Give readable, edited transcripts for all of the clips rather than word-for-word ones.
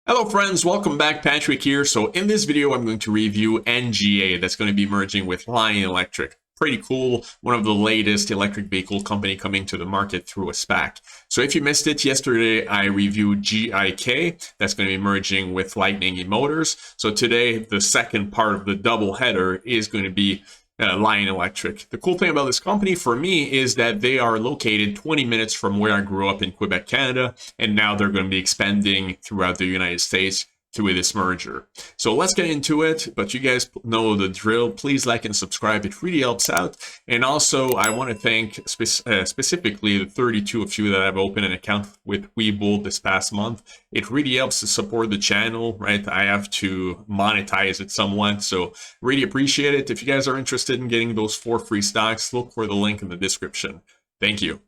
Hello friends, welcome back. Patrick here. So in this video, I'm going to review NGA that's going to be merging with Lion Electric. Pretty cool. One of the latest electric vehicle company coming to the market through a SPAC. So if you missed it, yesterday I reviewed GIK that's going to be merging with Lightning eMotors. So today, the second part of the double header is going to be Lion Electric. The cool thing about this company for me is that they are located 20 minutes from where I grew up in Quebec, Canada, and now they're going to be expanding throughout the United States through this merger. So let's get into it, but you guys know the drill. Please like and subscribe. It really helps out. And also, I want to thank specifically the 32 of you that have opened an account with WeBull this past month. It really helps to support the channel, right? I have to monetize it somewhat, so really appreciate it. If you guys are interested in getting those 4 free stocks, look for the link in the description. Thank you.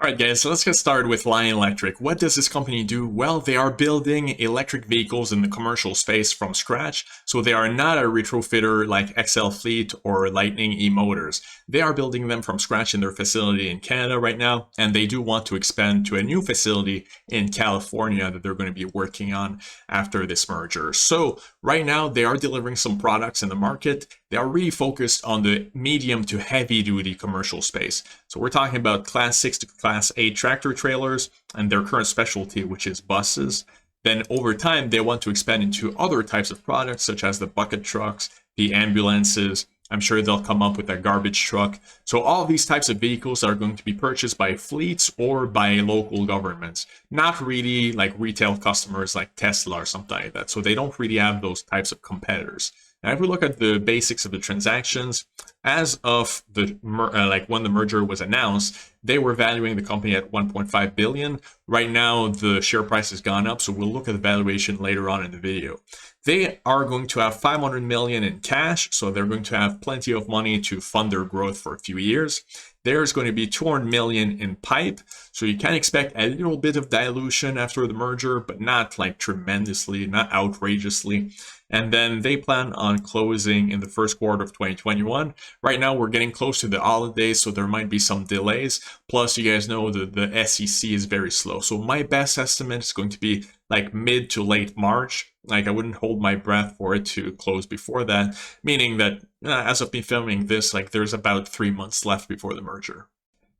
Alright guys, so let's get started with Lion Electric. What does this company do? Well, they are building electric vehicles in the commercial space from scratch, so they are not a retrofitter like XL Fleet or Lightning eMotors. They are building them from scratch in their facility in Canada right now, and they do want to expand to a new facility in California that they're going to be working on after this merger. So right now, they are delivering some products in the market. They are really focused on the medium to heavy duty commercial space. So we're talking about Class 6 to Class 8 tractor trailers and their current specialty, which is buses. Then over time, they want to expand into other types of products, such as the bucket trucks, the ambulances. I'm sure they'll come up with a garbage truck. So all of these types of vehicles are going to be purchased by fleets or by local governments, not really like retail customers like Tesla or something like that. So they don't really have those types of competitors. Now, if we look at the basics of the transactions, as of the when the merger was announced, they were valuing the company at 1.5 billion. Right now, the share price has gone up, so we'll look at the valuation later on in the video. They are going to have 500 million in cash, so they're going to have plenty of money to fund their growth for a few years. There's going to be 200 million in pipe, so you can expect a little bit of dilution after the merger, but not like tremendously, not outrageously. And then they plan on closing in the first quarter of 2021. Right now, we're getting close to the holidays, so there might be some delays. Plus, you guys know the SEC is very slow. So my best estimate is going to be like mid to late March. Like I wouldn't hold my breath for it to close before that, meaning that as of me filming this, like there's about 3 months left before the merger.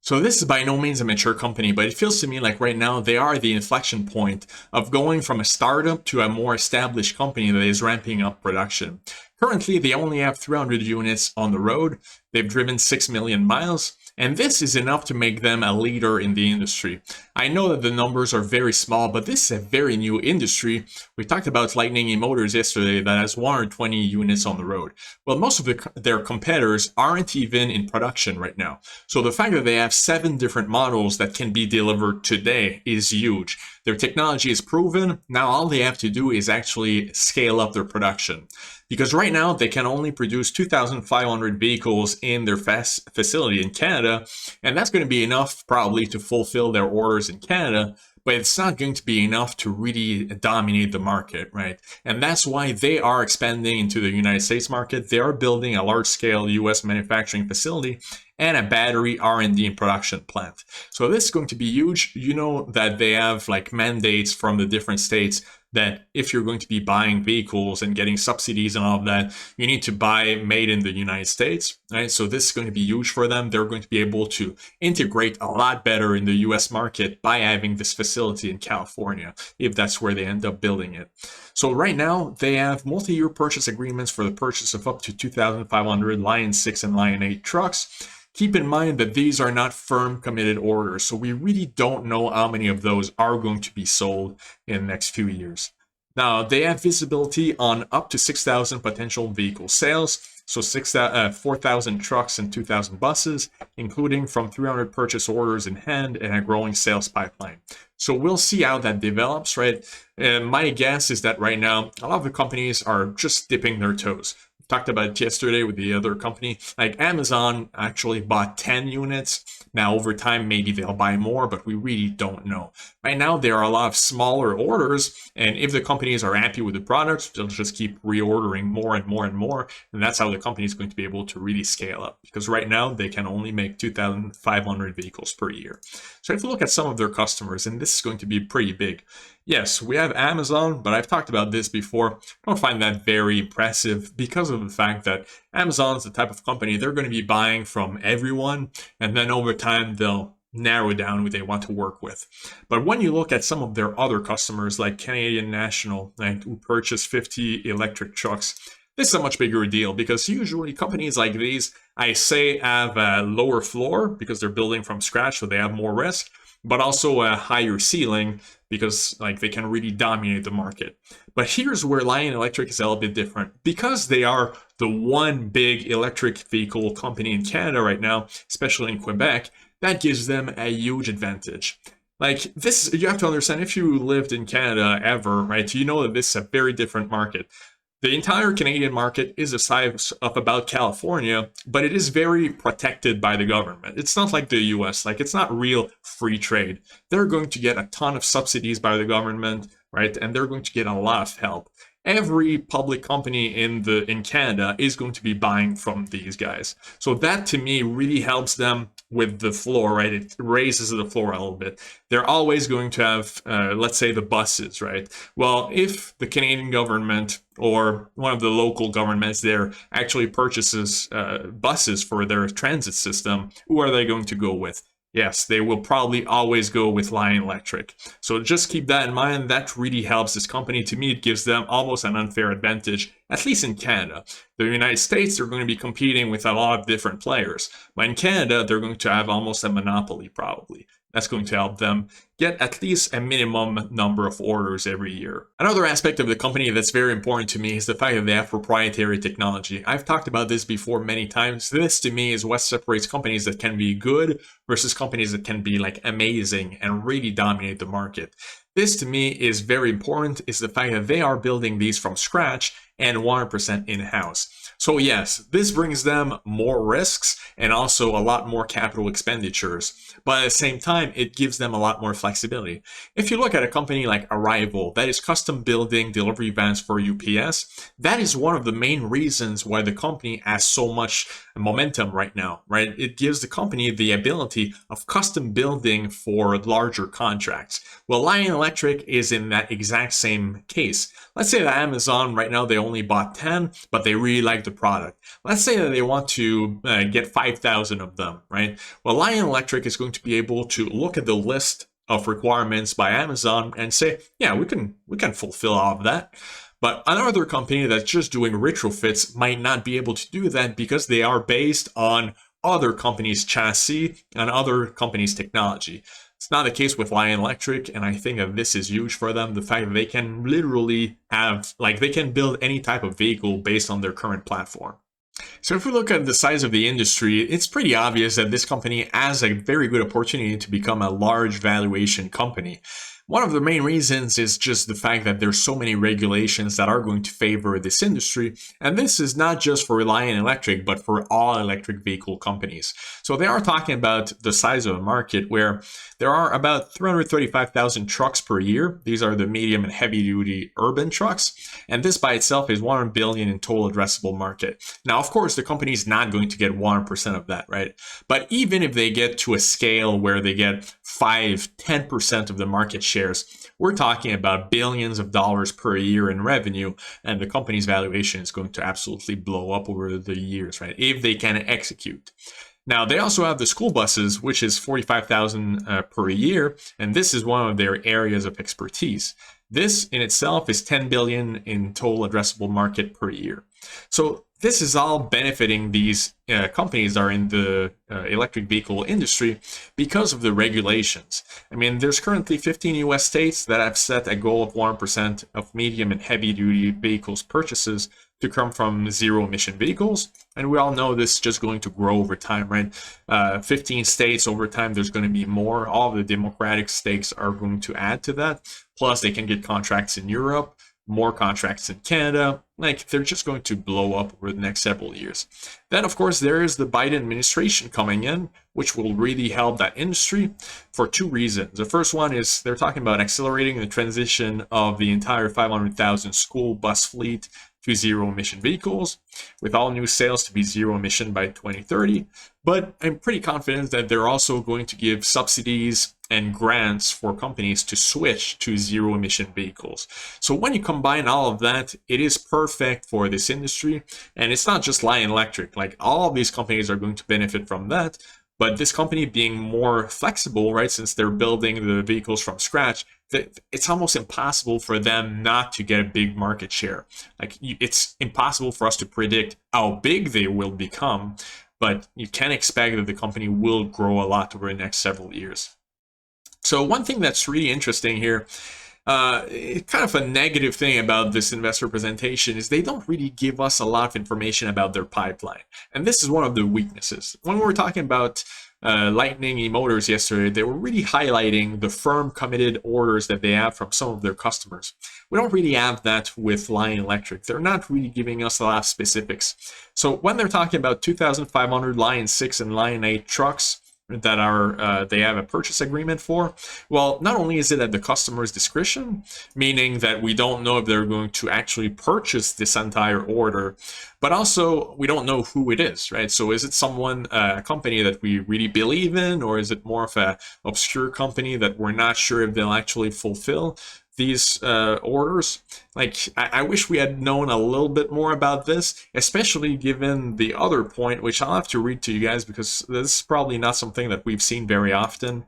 So this is by no means a mature company, but it feels to me like right now they are the inflection point of going from a startup to a more established company that is ramping up production. Currently, they only have 300 units on the road. They've driven 6 million miles. And this is enough to make them a leader in the industry. I know that the numbers are very small, but this is a very new industry. We talked about Lightning eMotors yesterday that has 120 units on the road. Well, most of their competitors aren't even in production right now. So the fact that they have 7 different models that can be delivered today is huge. Their technology is proven. Now all they have to do is actually scale up their production. Because right now they can only produce 2,500 vehicles in their facility in Canada, and that's going to be enough probably to fulfill their orders in Canada, but it's not going to be enough to really dominate the market, right? And that's why they are expanding into the United States market. They are building a large-scale US manufacturing facility and a battery R&D and production plant. So this is going to be huge. You know that they have like mandates from the different states that if you're going to be buying vehicles and getting subsidies and all of that, you need to buy made in the United States, right? So this is going to be huge for them. They're going to be able to integrate a lot better in the US market by having this facility in California, if that's where they end up building it. So right now, they have multi-year purchase agreements for the purchase of up to 2,500 Lion 6 and Lion 8 trucks. Keep in mind that these are not firm committed orders, so we really don't know how many of those are going to be sold in the next few years. Now, they have visibility on up to 6,000 potential vehicle sales, so 4,000 trucks and 2,000 buses, including from 300 purchase orders in hand and a growing sales pipeline. So we'll see how that develops, right? My guess is that right now, a lot of the companies are just dipping their toes. talked about it yesterday with the other company. Like Amazon actually bought 10 units. Now over time, maybe they'll buy more, but we really don't know. Right now, there are a lot of smaller orders, and if the companies are happy with the products, they'll just keep reordering more and more and more, and that's how the company is going to be able to really scale up. Because right now, they can only make 2,500 vehicles per year. So if you look at some of their customers, and this is going to be pretty big. Yes, we have Amazon, but I've talked about this before. I don't find that very impressive because of the fact that Amazon's the type of company they're going to be buying from everyone, and then over time they'll narrow down who they want to work with. But when you look at some of their other customers, like Canadian National, like, who purchased 50 electric trucks, this is a much bigger deal because usually companies like these, I say, have a lower floor because they're building from scratch, so they have more risk, but also a higher ceiling because like they can really dominate the market. But here's where Lion Electric is a little bit different. Because they are the one big electric vehicle company in Canada right now, especially in Quebec, that gives them a huge advantage. Like this, you have to understand, if you lived in Canada ever, right, you know that this is a very different market. The entire Canadian market is the size of about California, but it is very protected by the government. It's not like the US, like it's not real free trade. They're going to get a ton of subsidies by the government, right? And they're going to get a lot of help. Every public company in Canada is going to be buying from these guys. So that to me really helps them with the floor, right? It raises the floor a little bit. They're always going to have, let's say, the buses, right? Well, if the Canadian government or one of the local governments there actually purchases buses for their transit system, who are they going to go with? Yes, they will probably always go with Lion Electric. So just keep that in mind. That really helps this company. To me, it gives them almost an unfair advantage, at least in Canada. The United States, they're going to be competing with a lot of different players. But in Canada, they're going to have almost a monopoly, probably. That's going to help them get at least a minimum number of orders every year. Another aspect of the company that's very important to me is the fact that they have proprietary technology. I've talked about this before many times. This to me is what separates companies that can be good versus companies that can be like amazing and really dominate the market. This to me is very important, is the fact that they are building these from scratch and 100% in-house. So yes, this brings them more risks and also a lot more capital expenditures. But at the same time, it gives them a lot more flexibility. If you look at a company like Arrival, that is custom building delivery vans for UPS, that is one of the main reasons why the company has so much momentum right now, right? It gives the company the ability of custom building for larger contracts. Well, Lion Electric is in that exact same case. Let's say that Amazon right now, they only bought 10, but they really like the product. Let's say that they want to get 5,000 of them, right? Well, Lion Electric is going to be able to look at the list of requirements by Amazon and say, yeah, we can fulfill all of that. But another company that's just doing retrofits might not be able to do that because they are based on other companies' chassis and other companies' technology. It's not the case with Lion Electric, and I think that this is huge for them. The fact that they can literally have, like, they can build any type of vehicle based on their current platform. So if we look at the size of the industry, it's pretty obvious that this company has a very good opportunity to become a large valuation company. One of the main reasons is just the fact that there's so many regulations that are going to favor this industry. And this is not just for Lion Electric, but for all electric vehicle companies. So they are talking about the size of a market where there are about 335,000 trucks per year. These are the medium and heavy duty urban trucks. And this by itself is 100 billion in total addressable market. Now, of course, the company is not going to get 1% of that, right? But even if they get to a scale where they get 5-10% of the market share, we're talking about billions of dollars per year in revenue, and the company's valuation is going to absolutely blow up over the years, right? If they can execute. Now, they also have the school buses, which is 45,000 per year, and this is one of their areas of expertise. This in itself is 10 billion in total addressable market per year. So this is all benefiting these companies that are in the electric vehicle industry because of the regulations. I mean, there's currently 15 US states that have set a goal of 1% of medium and heavy duty vehicles purchases to come from zero emission vehicles. And we all know this is just going to grow over time, right? 15 states over time, there's going to be more. All of the democratic states are going to add to that. Plus, they can get contracts in Europe. more contracts in Canada. Like, they're just going to blow up over the next several years. Then, of course, there is the Biden administration coming in, which will really help that industry for two reasons. The first one is they're talking about accelerating the transition of the entire 500,000 school bus fleet to zero-emission vehicles, with all new sales to be zero-emission by 2030. But I'm pretty confident that they're also going to give subsidies and grants for companies to switch to zero-emission vehicles. So when you combine all of that, it is perfect for this industry. And it's not just Lion Electric. Like, all of these companies are going to benefit from that. But this company being more flexible, right, since they're building the vehicles from scratch, it's almost impossible for them not to get a big market share. Like, it's impossible for us to predict how big they will become, but you can expect that the company will grow a lot over the next several years. So one thing that's really interesting here, kind of a negative thing about this investor presentation, is they don't really give us a lot of information about their pipeline. And this is one of the weaknesses. When we were talking about Lightning e-motors yesterday, they were really highlighting the firm committed orders that they have from some of their customers. We don't really have that with Lion Electric. They're not really giving us a lot of specifics. So when they're talking about 2,500 Lion 6 and Lion 8 trucks that are they have a purchase agreement for, well, not only is it at the customer's discretion, meaning that we don't know if they're going to actually purchase this entire order, but also we don't know who it is, right? So is it someone, a company that we really believe in, or is it more of a obscure company that we're not sure if they'll actually fulfill these orders? Like, I wish we had known a little bit more about this, especially given the other point, which I'll have to read to you guys because this is probably not something that we've seen very often.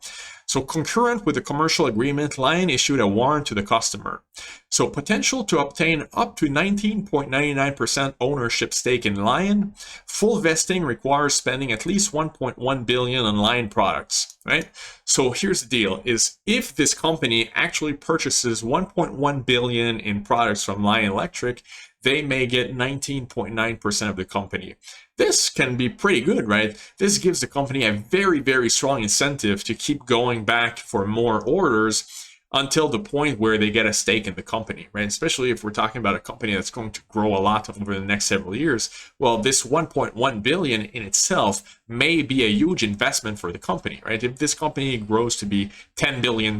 So concurrent with the commercial agreement, Lion issued a warrant to the customer. So potential to obtain up to 19.99% ownership stake in Lion. Full vesting requires spending at least 1.1 billion on Lion products, right? So here's the deal, is if this company actually purchases 1.1 billion in products from Lion Electric, they may get 19.9% of the company. This can be pretty good, right? This gives the company a very, very strong incentive to keep going back for more orders until the point where they get a stake in the company, right? Especially if we're talking about a company that's going to grow a lot over the next several years. Well, this 1.1 billion in itself may be a huge investment for the company, right? If this company grows to be $10 billion,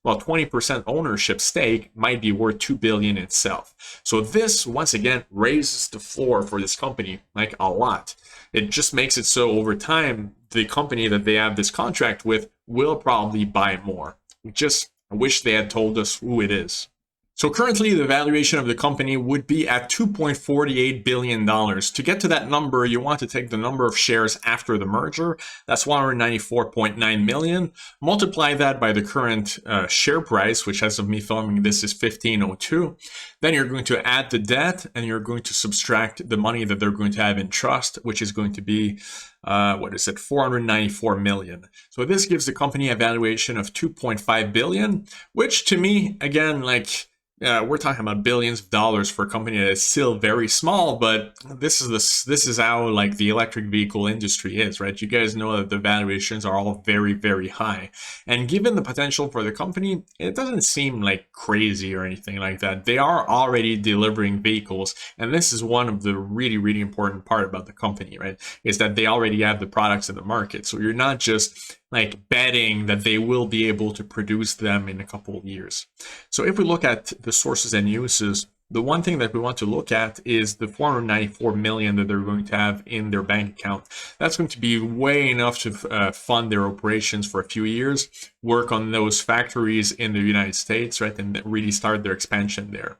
well, 20% ownership stake might be worth $2 billion itself. So this, once again, raises the floor for this company like a lot. It just makes it so over time, the company that they have this contract with will probably buy more. I wish they had told us who it is. So currently, the valuation of the company would be at $2.48 billion. To get to that number, you want to take the number of shares after the merger. That's 194.9 million. Multiply that by the current share price, which as of me filming this is 15.02. Then you're going to add the debt, and you're going to subtract the money that they're going to have in trust, which is going to be 494 million. So this gives the company a valuation of 2.5 billion, which to me, again, like, we're talking about billions of dollars for a company that is still very small, but this is how like the electric vehicle industry is, right? You guys know that the valuations are all very, very high. And given the potential for the company, it doesn't seem like crazy or anything like that. They are already delivering vehicles, and this is one of the really, really important part about the company, right? Is that they already have the products in the market. So you're not just like betting that they will be able to produce them in a couple of years. So if we look at the sources and uses, the one thing that we want to look at is the 494 million that they're going to have in their bank account. That's going to be way enough to fund their operations for a few years, work on those factories in the United States, right, and really start their expansion there.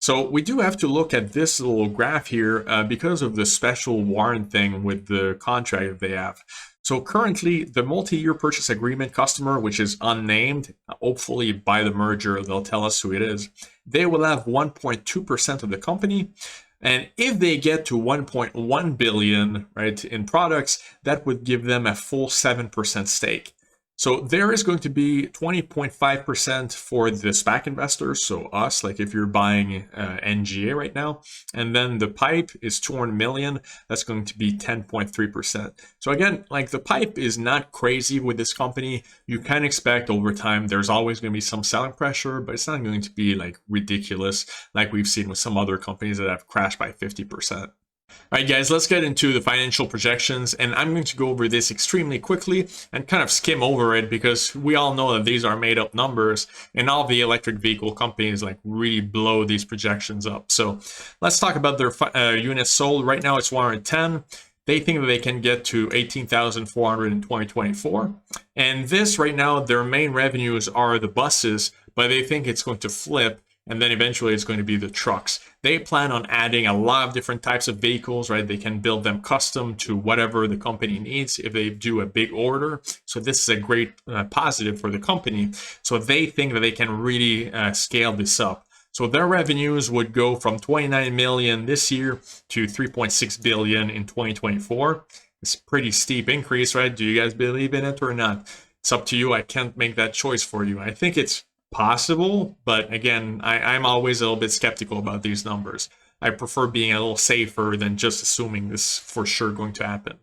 So we do have to look at this little graph here because of the special warrant thing with the contract that they have. So currently, the multi-year purchase agreement customer, which is unnamed, hopefully by the merger, they'll tell us who it is, they will have 1.2% of the company. And if they get to 1.1 billion, right, in products, that would give them a full 7% stake. So there is going to be 20.5% for the SPAC investors, so us, like if you're buying NGA right now, and then the PIPE is 200 million, that's going to be 10.3%. So again, like the PIPE is not crazy with this company. You can expect over time there's always going to be some selling pressure, but it's not going to be like ridiculous like we've seen with some other companies that have crashed by 50%. All right, guys, let's get into the financial projections, and I'm going to go over this extremely quickly and kind of skim over it because we all know that these are made up numbers, and all the electric vehicle companies like really blow these projections up. So let's talk about their units sold. Right now, it's 110. They think that they can get to 18,400 in 2024. And this right now, their main revenues are the buses, but they think it's going to flip. And then eventually it's going to be the trucks. They plan on adding a lot of different types of vehicles, right? They can build them custom to whatever the company needs if they do a big order. So this is a great positive for the company. So they think that they can really scale this up. So their revenues would go from 29 million this year to 3.6 billion in 2024. It's a pretty steep increase, right? Do you guys believe in it or not? It's up to you. I can't make that choice for you. I think it's possible, but again, I'm always a little bit skeptical about these numbers. I prefer being a little safer than just assuming this for sure going to happen.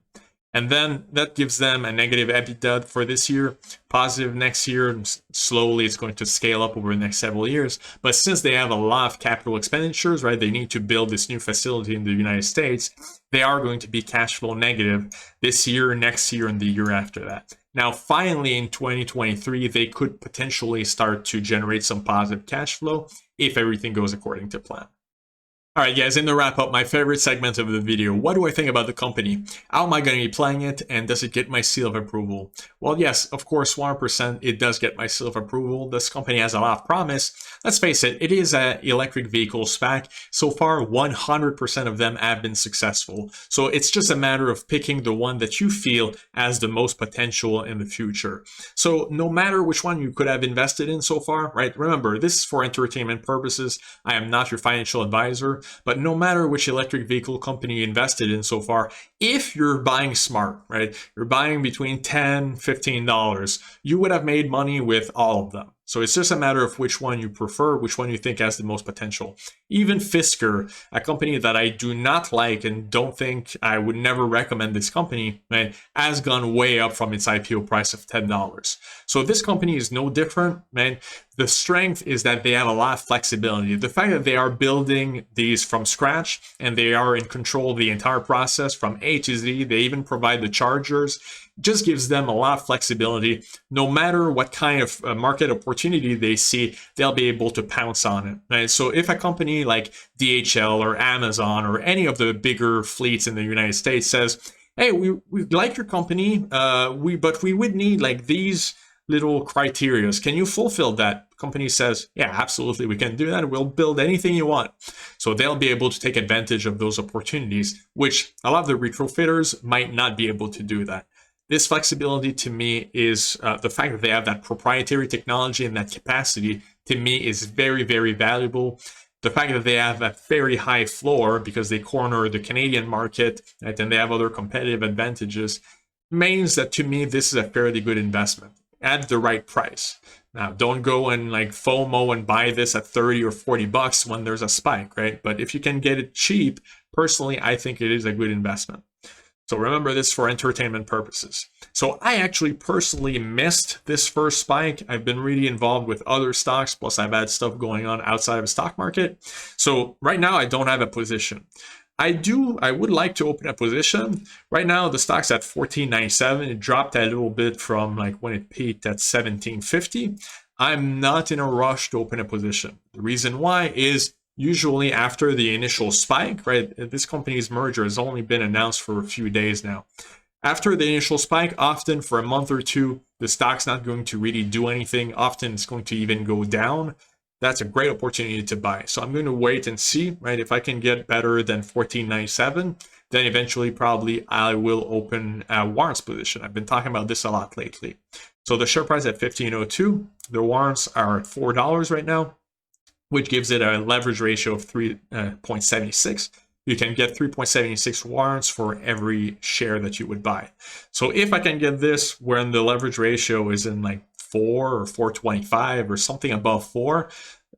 And then that gives them a negative EBITDA for this year, positive next year, and slowly it's going to scale up over the next several years. But since they have a lot of capital expenditures, right, they need to build this new facility in the United States, they are going to be cash flow negative this year, next year, and the year after that. Now, finally, in 2023, they could potentially start to generate some positive cash flow if everything goes according to plan. All right, guys, in the wrap up, my favorite segment of the video, what do I think about the company? How am I going to be playing it? And does it get my seal of approval? Well, yes, of course, 100% it does get my seal of approval. This company has a lot of promise. Let's face it, it is an electric vehicle SPAC. So far, 100% of them have been successful. So it's just a matter of picking the one that you feel has the most potential in the future. So no matter which one you could have invested in so far, right? Remember, this is for entertainment purposes. I am not your financial advisor. But no matter which electric vehicle company you invested in so far, if you're buying smart, right, you're buying between $10, $15, you would have made money with all of them. So it's just a matter of which one you prefer, which one you think has the most potential. Even Fisker, a company that I do not like and don't think I would never recommend this company, right, has gone way up from its IPO price of $10. So this company is no different, man. The strength is that they have a lot of flexibility. The fact that they are building these from scratch and they are in control of the entire process from A to Z, they even provide the chargers, just gives them a lot of flexibility. No matter what kind of market opportunity they see, they'll be able to pounce on it. Right? So if a company like DHL or Amazon or any of the bigger fleets in the United States says, hey, we like your company, but we would need like these little criterias. Can you fulfill that? Company says, yeah, absolutely, we can do that. We'll build anything you want. So they'll be able to take advantage of those opportunities, which a lot of the retrofitters might not be able to do that. This flexibility to me is the fact that they have that proprietary technology and that capacity to me is very, very valuable. The fact that they have a very high floor because they corner the Canadian market, right, and they have other competitive advantages means that to me, this is a fairly good investment at the right price. Now, don't go and like FOMO and buy this at 30 or 40 bucks when there's a spike, right? But if you can get it cheap, personally, I think it is a good investment. So remember this for entertainment purposes. So I actually personally missed this first spike. I've been really involved with other stocks, plus I've had stuff going on outside of the stock market. So right now I don't have a position. I would like to open a position. Right now, the stock's at 14.97. It dropped a little bit from like when it peaked at 17.50. I'm not in a rush to open a position. The reason why is usually after the initial spike, right? This company's merger has only been announced for a few days now. After the initial spike, often for a month or two, the stock's not going to really do anything. Often it's going to even go down. That's a great opportunity to buy. So I'm going to wait and see, right? If I can get better than 14.97, then eventually probably I will open a warrants position. I've been talking about this a lot lately. So the share price at 15.02, the warrants are at $4 right now, which gives it a leverage ratio of 3.76. you can get 3.76 warrants for every share that you would buy. So if I can get this when the leverage ratio is in like 4 or 4.25 or something above 4,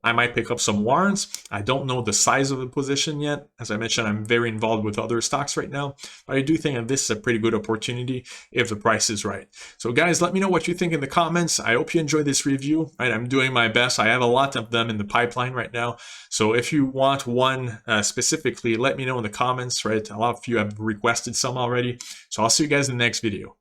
I might pick up some warrants. I don't know the size of the position yet. As I mentioned, I'm very involved with other stocks right now, but I do think that this is a pretty good opportunity if the price is right. So guys, let me know what you think in the comments. I hope you enjoyed this review. Right, I'm doing my best. I have a lot of them in the pipeline right now. So if you want one specifically, let me know in the comments. Right, a lot of you have requested some already. So I'll see you guys in the next video.